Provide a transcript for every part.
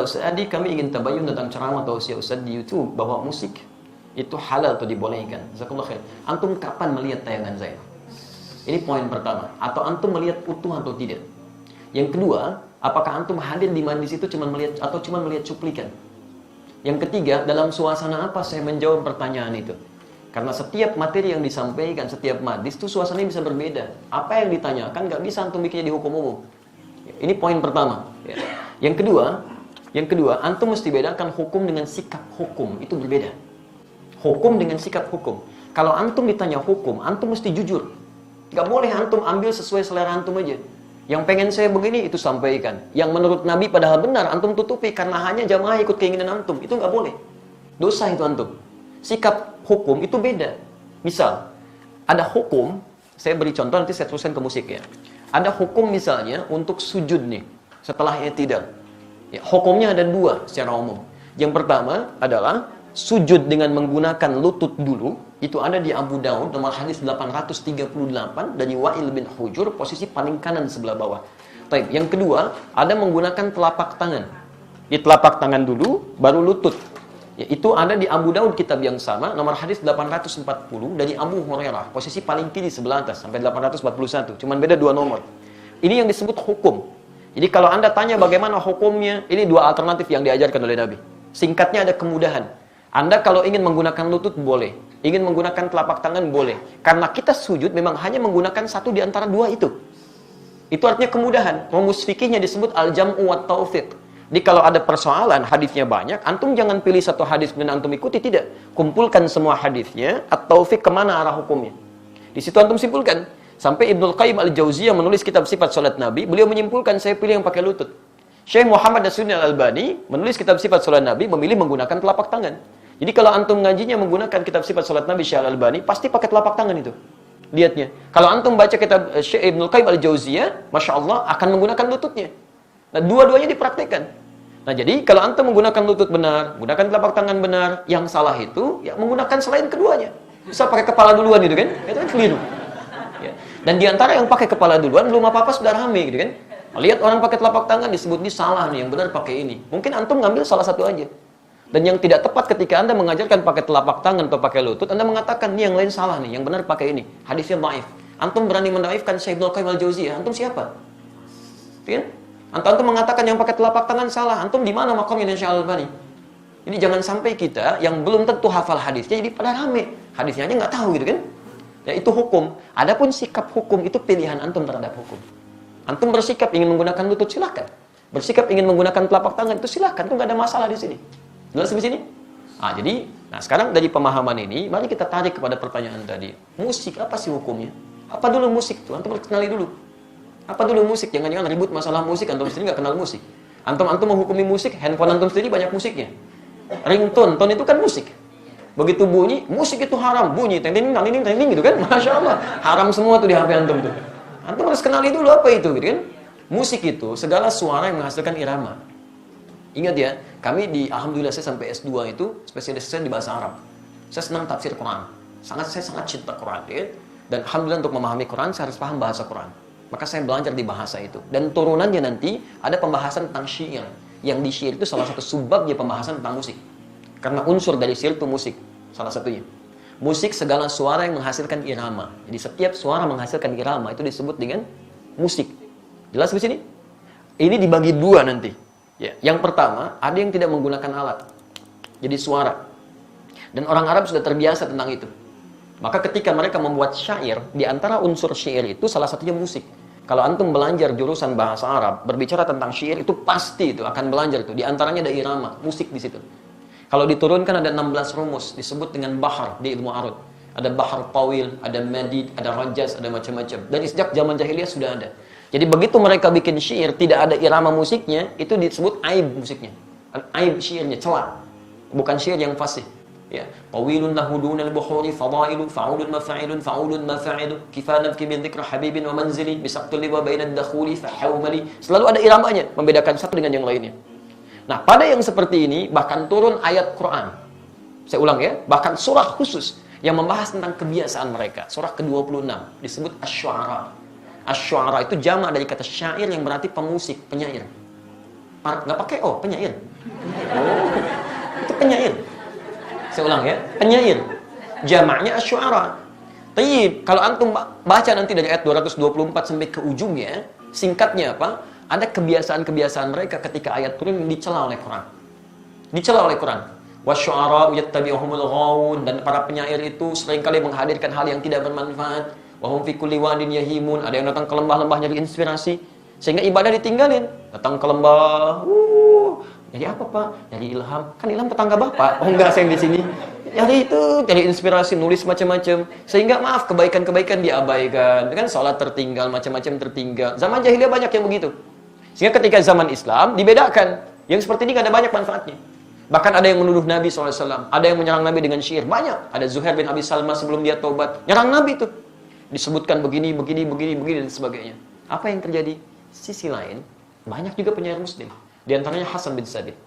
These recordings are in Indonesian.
Ustaz Adi, kami ingin tabayun tentang ceramah tausiah Ustaz di YouTube bahwa musik itu halal atau dibolehkan. Jazakallah khair. Antum kapan melihat tayangan saya? Ini poin pertama. Atau antum melihat utuh atau tidak? Yang kedua, apakah antum hadir di majlis itu cuma melihat atau cuma melihat cuplikan? Yang ketiga, dalam suasana apa saya menjawab pertanyaan itu? Karena setiap materi yang disampaikan, setiap majlis itu suasananya bisa berbeda. Apa yang ditanyakan nggak bisa antum bikinnya di hukum umum. Ini poin pertama. Yang kedua, antum mesti bedakan hukum dengan sikap hukum. Itu berbeda. Hukum dengan sikap hukum. Kalau antum ditanya hukum, antum mesti jujur. Nggak boleh antum ambil sesuai selera antum aja. Yang pengen saya begini, itu sampaikan. Yang menurut Nabi padahal benar, antum tutupi karena hanya jamaah ikut keinginan antum. Itu nggak boleh. Dosa itu antum. Sikap hukum itu beda. Misal, ada hukum, saya beri contoh nanti saya teruskan ke musik ya. Ada hukum misalnya untuk sujud nih, setelah i'tidal. Ya, hukumnya ada dua secara umum. Yang pertama adalah sujud dengan menggunakan lutut dulu. Itu ada di Abu Daud nomor hadis 838 dari Wa'il bin Hujur, posisi paling kanan sebelah bawah. Baik, yang kedua ada menggunakan telapak tangan. Di telapak tangan dulu, baru lutut. Ya, itu ada di Abu Daud kitab yang sama, nomor hadis 840 dari Abu Hurairah, posisi paling kiri sebelah atas sampai 841. Cuman beda dua nomor. Ini yang disebut hukum. Jadi kalau Anda tanya bagaimana hukumnya, ini dua alternatif yang diajarkan oleh Nabi. Singkatnya ada kemudahan. Anda kalau ingin menggunakan lutut boleh, ingin menggunakan telapak tangan boleh. Karena kita sujud memang hanya menggunakan satu di antara dua itu. Itu artinya kemudahan. Rumus fikihnya disebut al-jam'u wa taufiq. Jadi kalau ada persoalan, hadisnya banyak, antum jangan pilih satu hadis dan antum ikuti, tidak. Kumpulkan semua hadisnya, at-taufiq kemana arah hukumnya. Di situ antum simpulkan. Sampai Ibnul Qayyim al-Jauziyah menulis kitab sifat salat Nabi, beliau menyimpulkan saya pilih yang pakai lutut. Syekh Muhammad Nasruddin Al-Albani menulis kitab sifat salat Nabi, memilih menggunakan telapak tangan. Jadi kalau antum ngajinya menggunakan kitab sifat salat Nabi Syekh Al-Albani, pasti pakai telapak tangan itu. Lihatnya. Kalau antum baca kitab Syekh Ibnul Qayyim al-Jauziyah, Masya Allah akan menggunakan lututnya. Nah, dua-duanya dipraktikkan. Nah, jadi kalau antum menggunakan lutut benar, menggunakan telapak tangan benar, yang salah itu ya menggunakan selain keduanya. Bisa pakai kepala duluan gitu kan? Itu kan keliru. Ya. Dan diantara yang pakai kepala duluan belum apa-apa sudah rame gitu kan? Lihat orang pakai telapak tangan disebut ini salah nih, yang benar pakai ini. Mungkin antum ngambil salah satu aja. Dan yang tidak tepat ketika Anda mengajarkan pakai telapak tangan atau pakai lutut, Anda mengatakan ini yang lain salah nih, yang benar pakai ini. Hadisnya dhaif. Antum berani mendaifkan Syekh Ibnul Qayyim al-Jauziyah, antum siapa? Kan? Antum mengatakan yang pakai telapak tangan salah, antum di mana makamnya Syekh Al-Albani? Jadi jangan sampai kita yang belum tentu hafal hadisnya jadi pada rame. Hadisnya aja nggak tahu gitu kan? Ya itu hukum. Adapun sikap hukum itu pilihan antum terhadap hukum. Antum bersikap ingin menggunakan lutut silahkan. Bersikap ingin menggunakan telapak tangan itu silahkan, itu nggak ada masalah di sini. Jelas di sini? Nah sekarang dari pemahaman ini, mari kita tarik kepada pertanyaan tadi. Musik apa sih hukumnya? Apa dulu musik tuh? Antum kenali dulu. Apa dulu musik? Jangan-jangan ribut masalah musik, antum sendiri nggak kenal musik. Antum menghukumi musik, handphone antum sendiri banyak musiknya. Ringtone, tone itu kan musik. Begitu bunyi, musik itu haram. Bunyi, ting-ting, gitu kan? Masya Allah. Haram semua tuh di HP antum tuh. Antum harus kenali dulu apa itu, gitu kan? Musik itu segala suara yang menghasilkan irama. Ingat ya, kami alhamdulillah saya sampai S2 itu spesialis saya di bahasa Arab. Saya senang tafsir Quran. Saya sangat cinta Quran, ya. Dan alhamdulillah untuk memahami Quran saya harus paham bahasa Quran. Maka saya belajar di bahasa itu. Dan turunannya nanti ada pembahasan tentang syair. Yang di syair itu salah satu subbabnya pembahasan tentang musik. Karena unsur dari syair itu musik, salah satunya. Musik segala suara yang menghasilkan irama. Jadi setiap suara menghasilkan irama itu disebut dengan musik. Jelas di sini? Ini dibagi dua nanti. Ya. Yang pertama, ada yang tidak menggunakan alat. Jadi suara. Dan orang Arab sudah terbiasa tentang itu. Maka ketika mereka membuat syair, di antara unsur syair itu salah satunya musik. Kalau antum belajar jurusan bahasa Arab, berbicara tentang syair itu pasti itu akan belajar itu. Di antaranya ada irama, musik di situ. Kalau diturunkan ada 16 rumus, disebut dengan bahar di ilmu arud. Ada bahar tawil, ada madid, ada rajaz, ada macam-macam. Dan sejak zaman jahiliyah sudah ada. Jadi begitu mereka bikin syair, tidak ada irama musiknya, itu disebut aib musiknya. Aib syairnya, celah. Bukan syair yang fasih. Ya, tawilun lahu dunal buhuri fadailu fa'ulun mafa'ilun fa'ulun mafa'ilu kifanan fi min dzikra habibin wa manzili bisaqtul liwa bainad dakhuli fahawmali. Selalu ada iramanya, membedakan satu dengan yang lainnya. Nah, pada yang seperti ini bahkan turun ayat Quran. Saya ulang ya, bahkan surah khusus yang membahas tentang kebiasaan mereka. Surah ke-26 disebut asy-syu'ara. Asy-syu'ara itu jamak dari kata syair yang berarti pemusik, penyair. Nggak pakai penyair. Oh, itu penyair. Saya ulang ya, penyair. Jamaknya asy'ara. Tayyib, kalau antum baca nanti dari ayat 224 sampai ke ujungnya, singkatnya apa? Ada kebiasaan-kebiasaan mereka ketika ayat turun dicela oleh Quran. Dicela oleh Quran. Wasyu'ara yattabi'uhumul ghawun, dan para penyair itu seringkali menghadirkan hal yang tidak bermanfaat. Wahum fi kulli wadin yahimun, ada yang datang ke lembah-lembah nyari inspirasi sehingga ibadah ditinggalin. Datang ke lembah, jadi apa Pak? Jadi ilham. Kan ilham tetangga Bapak. Oh enggak, saya di sini. Jadi itu, jadi inspirasi, nulis macam-macam. Sehingga maaf, kebaikan-kebaikan diabaikan. Kan sholat tertinggal, macam-macam tertinggal. Zaman jahiliyah banyak yang begitu. Sehingga ketika zaman Islam dibedakan. Yang seperti ini ada banyak manfaatnya. Bahkan ada yang menuduh Nabi SAW. Ada yang menyerang Nabi dengan syair. Banyak. Ada Zuhair bin Abi Salma sebelum dia taubat. Nyerang Nabi itu. Disebutkan begini, dan sebagainya. Apa yang terjadi? Sisi lain, banyak juga penyair muslim. Di antaranya Hasan bin Sabit.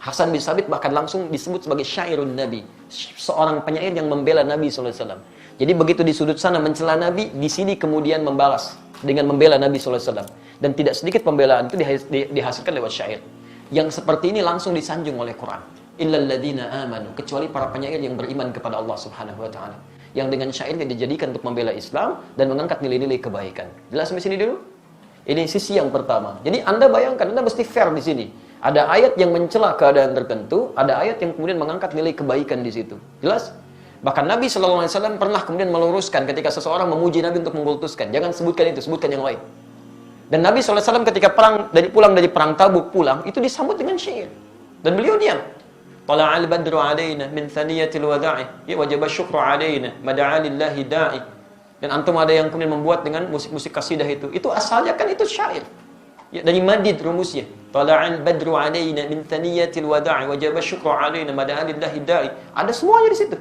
Hasan bin Sabit bahkan langsung disebut sebagai syairun Nabi. Seorang penyair yang membela Nabi SAW. Jadi begitu di sudut sana mencela Nabi, di sini kemudian membalas dengan membela Nabi SAW. Dan tidak sedikit pembelaan itu dihasilkan lewat syair. Yang seperti ini langsung disanjung oleh Quran. Illal ladzina amanu, kecuali para penyair yang beriman kepada Allah Subhanahu wa taala. Yang dengan syairnya dijadikan untuk membela Islam dan mengangkat nilai-nilai kebaikan. Jelas sampai sini dulu? Ini sisi yang pertama. Jadi Anda bayangkan, Anda mesti fair di sini. Ada ayat yang mencela keadaan tertentu, ada ayat yang kemudian mengangkat nilai kebaikan di situ. Jelas? Bahkan Nabi SAW pernah kemudian meluruskan ketika seseorang memuji Nabi untuk mengkultuskan. Jangan sebutkan itu, sebutkan yang lain. Dan Nabi SAW ketika pulang dari perang Tabuk pulang, itu disambut dengan syair. Dan beliau diam. Tala'al badru alaina min thaniyatil wada'i, ya wajaba syukru alaina, mada'a lillahi da'i. Dan antum ada yang kemudian membuat dengan musik-musik kasidah itu. Itu asalnya kan itu syair. Ya, dari madid rumusnya. Tala'al badru alaina min thaniyatil wada'i wajaba syukru alaina mada'a lillahi da'i. Ada semuanya di situ.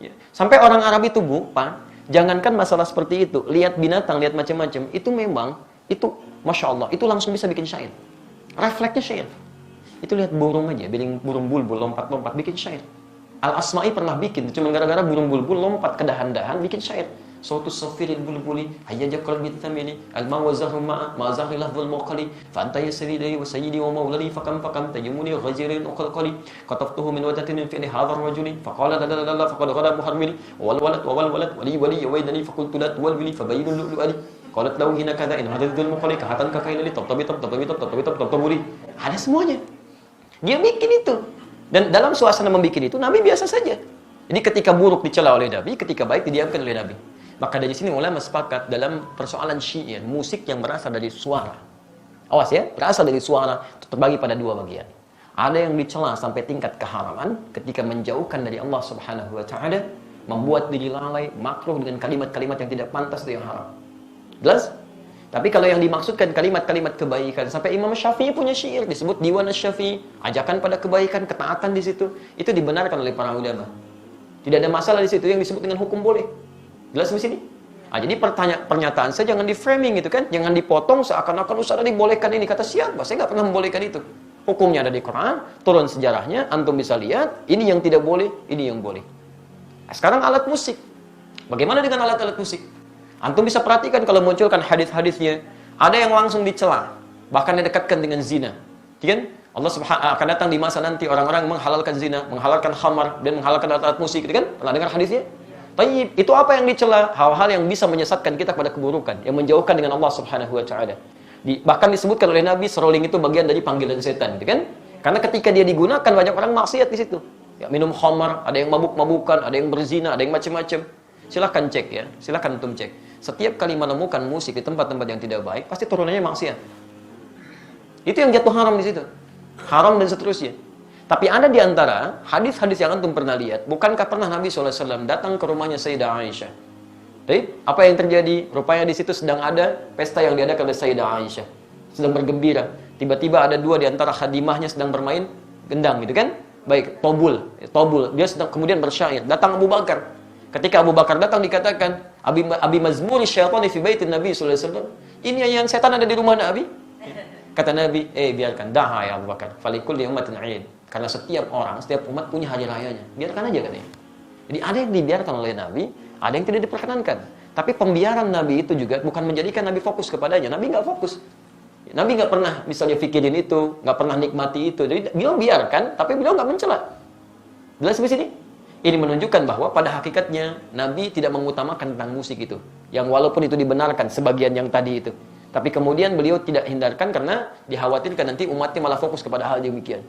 Ya. Sampai orang Arab itu Pak, jangankan masalah seperti itu, lihat binatang, lihat macam-macam, itu memang itu Masya Allah, itu langsung bisa bikin syair. Refleksnya syair. Itu lihat burung aja, burung bulbul lompat-lompat bikin syair. Al-Asma'i pernah bikin, cuma gara-gara burung bulbul lompat ke dahan-dahan bikin syair. Sautu safiril bulbuli hayyaja qalbi thamili al-ma wa zahru ma'a ma zahri lahzul muqali fa anta yasridi wa sayyidi wa mawlani fakam tajumuni ghajirin uqalqali qataftuhu min wadatin fi hadha ar-rajuli fa qala la faqad ghada muharmili wal walad wali waydani fa qultu la tuwalwili fa bayyinul lu'lu'ali qalat lahu hina kadha in hadadul muqali ka hatan ka kailali tabtaburi. Ada semuanya. Dia bikin itu. Dan dalam suasana membikin itu Nabi biasa saja. Jadi ketika buruk dicela oleh Nabi, ketika baik didiamkan oleh Nabi. Maka dari sini ulama sepakat dalam persoalan syair, musik yang berasal dari suara. Awas ya, berasal dari suara terbagi pada dua bagian. Ada yang dicela sampai tingkat keharaman ketika menjauhkan dari Allah Subhanahu wa taala, membuat diri lalai, makruh dengan kalimat-kalimat yang tidak pantas itu yang haram. Jelas? Tapi kalau yang dimaksudkan kalimat-kalimat kebaikan, sampai Imam Syafi'i punya syair disebut Diwan Asy-Syafi'i, ajakan pada kebaikan, ketaatan di situ, itu dibenarkan oleh para ulama. Tidak ada masalah di situ yang disebut dengan hukum boleh. Jelas di sini? Jadi pernyataan saya jangan di framing gitu kan, jangan dipotong seakan-akan Ustaz dibolehkan ini, kata siapa? Saya nggak pernah membolehkan itu. Hukumnya ada di Quran, turun sejarahnya, antum bisa lihat, ini yang tidak boleh, ini yang boleh. Sekarang alat musik. Bagaimana dengan alat-alat musik? Antum bisa perhatikan kalau munculkan hadis-hadisnya, ada yang langsung dicela, bahkan didekatkan dengan zina. Kan? Allah akan datang di masa nanti orang-orang menghalalkan zina, menghalalkan khamar dan menghalalkan alat-alat musik, gitu kan? Pernah dengar hadisnya? Tayyib, itu apa yang dicela? Hal-hal yang bisa menyesatkan kita pada keburukan, yang menjauhkan dengan Allah Subhanahu wa taala. Bahkan disebutkan oleh Nabi seruling itu bagian dari panggilan setan, gitu kan? Karena ketika dia digunakan banyak orang maksiat di situ. Ya, minum khamar, ada yang mabuk-mabukan, ada yang berzina, ada yang macam-macam. Silakan cek ya, silakan antum cek. Setiap kali menemukan musik di tempat-tempat yang tidak baik, pasti turunannya maksiat. Itu yang jatuh haram di situ. Haram dan seterusnya. Tapi ada di antara hadis-hadis yang antum pernah lihat, bukankah pernah Nabi SAW datang ke rumahnya Sayyidah Aisyah? Jadi, apa yang terjadi? Rupanya di situ sedang ada pesta yang diadakan oleh Sayyidah Aisyah. Sedang bergembira. Tiba-tiba ada dua di antara khadimahnya sedang bermain gendang gitu kan? Baik, tobul. Dia sedang kemudian bersyair. Datang Abu Bakar. Ketika Abu Bakar datang dikatakan, Abi mazmuri syaitani fi baitin Nabi SAW. Ini yang setan ada di rumah Nabi. Kata Nabi, biarkan. Daha ya Abu Bakar. Falikul ummatin 'aid. Karena setiap orang, setiap umat punya hari rayanya. Biarkan aja katanya. Jadi ada yang dibiarkan oleh Nabi, ada yang tidak diperkenankan. Tapi pembiaran Nabi itu juga bukan menjadikan Nabi fokus kepadanya. Nabi nggak fokus. Nabi nggak pernah misalnya pikirin itu, nggak pernah nikmati itu. Jadi beliau biarkan, tapi beliau nggak mencela. Jelas di sini? Ini menunjukkan bahwa pada hakikatnya Nabi tidak mengutamakan tentang musik itu. Yang walaupun itu dibenarkan sebagian yang tadi itu. Tapi kemudian beliau tidak hindarkan karena dikhawatirkan nanti umatnya malah fokus kepada hal demikian.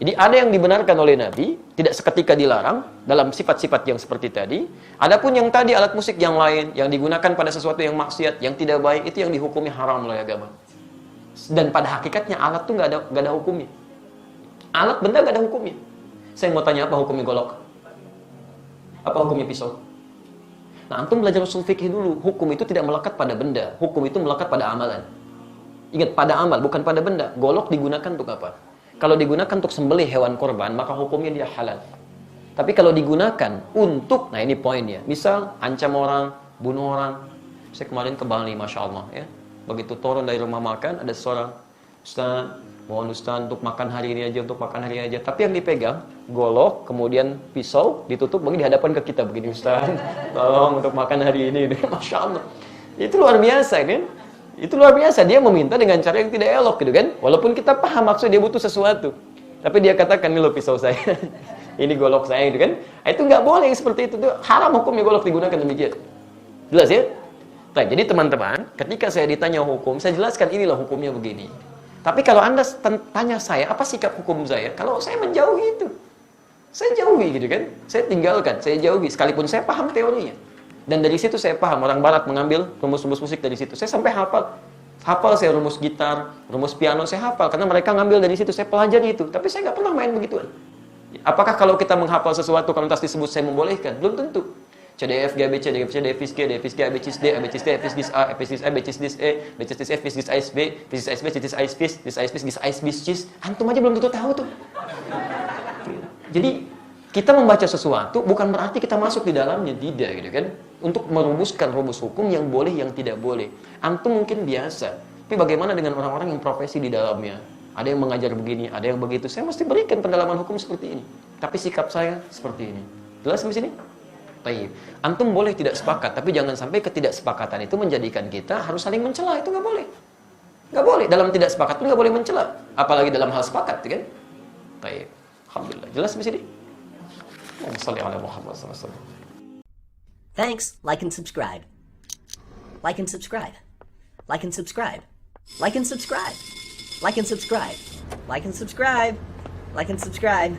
Jadi ada yang dibenarkan oleh Nabi, tidak seketika dilarang dalam sifat-sifat yang seperti tadi. Adapun yang tadi alat musik yang lain yang digunakan pada sesuatu yang maksiat, yang tidak baik, itu yang dihukumi haram oleh agama. Dan pada hakikatnya alat tuh nggak ada hukumnya. Alat benda nggak ada hukumnya. Saya mau tanya, apa hukumnya golok? Apa hukumnya pisau? Nah, antum belajar usul fikih dulu. Hukum itu tidak melekat pada benda. Hukum itu melekat pada amalan. Ingat, pada amal, bukan pada benda. Golok digunakan untuk apa? Kalau digunakan untuk sembelih hewan korban, maka hukumnya dia halal. Tapi kalau digunakan untuk, nah ini poinnya. Misal, ancam orang, bunuh orang. Saya kemarin ke Bali, Masya Allah. Ya. Begitu turun dari rumah makan, ada seorang, Ustaz, mohon Ustaz untuk makan hari ini aja, untuk makan hari ini aja. Tapi yang dipegang, golok, kemudian pisau, ditutup, begini di hadapan ke kita. Begini, Ustaz, tolong untuk makan hari ini. Masya Allah. Itu luar biasa, kan? Itu luar biasa. Dia meminta dengan cara yang tidak elok, gitu kan? Walaupun kita paham maksudnya dia butuh sesuatu. Tapi dia katakan, ini loh pisau saya. Ini golok saya, gitu kan? Itu nggak boleh seperti itu. Haram hukumnya golok digunakan demikian. Jelas ya? Jadi teman-teman, ketika saya ditanya hukum, saya jelaskan inilah hukumnya begini. Tapi kalau Anda tanya saya, apa sikap hukum saya? Kalau saya menjauhi itu. Saya jauhi gitu kan. Saya tinggalkan, saya jauhi. Sekalipun saya paham teorinya. Dan dari situ saya paham, orang barat mengambil rumus-rumus musik dari situ. Saya sampai hafal. Hafal saya rumus gitar, rumus piano, saya hafal. Karena mereka ngambil dari situ, saya pelajari itu. Tapi saya nggak pernah main begituan. Apakah kalau kita menghafal sesuatu, kalau tas disebut saya membolehkan? Belum tentu. C, D, F, G, B, C, D, F, C, D, F, G, D, F, G, A, B, C, D, A, B, C, D, F, G, A, F, G, A, B, C, D, E, B, C, D, F, B, C, D, A, B, B, C, D, A, B, C, D, A, B, C, D, A, B, C, D, A, B, C, antum aja belum tentu tahu tuh. Jadi kita membaca sesuatu bukan berarti kita masuk di dalamnya, tidak gitu kan? Untuk merumuskan rumus hukum yang boleh, yang tidak boleh. Antum mungkin biasa, tapi bagaimana dengan orang-orang yang profesi di dalamnya? Ada yang mengajar begini, ada yang begitu. Saya mesti berikan pendalaman hukum seperti ini. Tapi sikap saya seperti ini. Jelas di sini? Baik. Antum boleh tidak sepakat, tapi jangan sampai ketidaksepakatan itu menjadikan kita harus saling mencela. Itu nggak boleh. Nggak boleh. Dalam tidak sepakat pun nggak boleh mencela. Apalagi dalam hal sepakat, kan? Baik. Alhamdulillah. Jelas di sini? Thanks. Like and subscribe. Like and subscribe. Like and subscribe. Like and subscribe. Like and subscribe. Like and subscribe. Like and subscribe.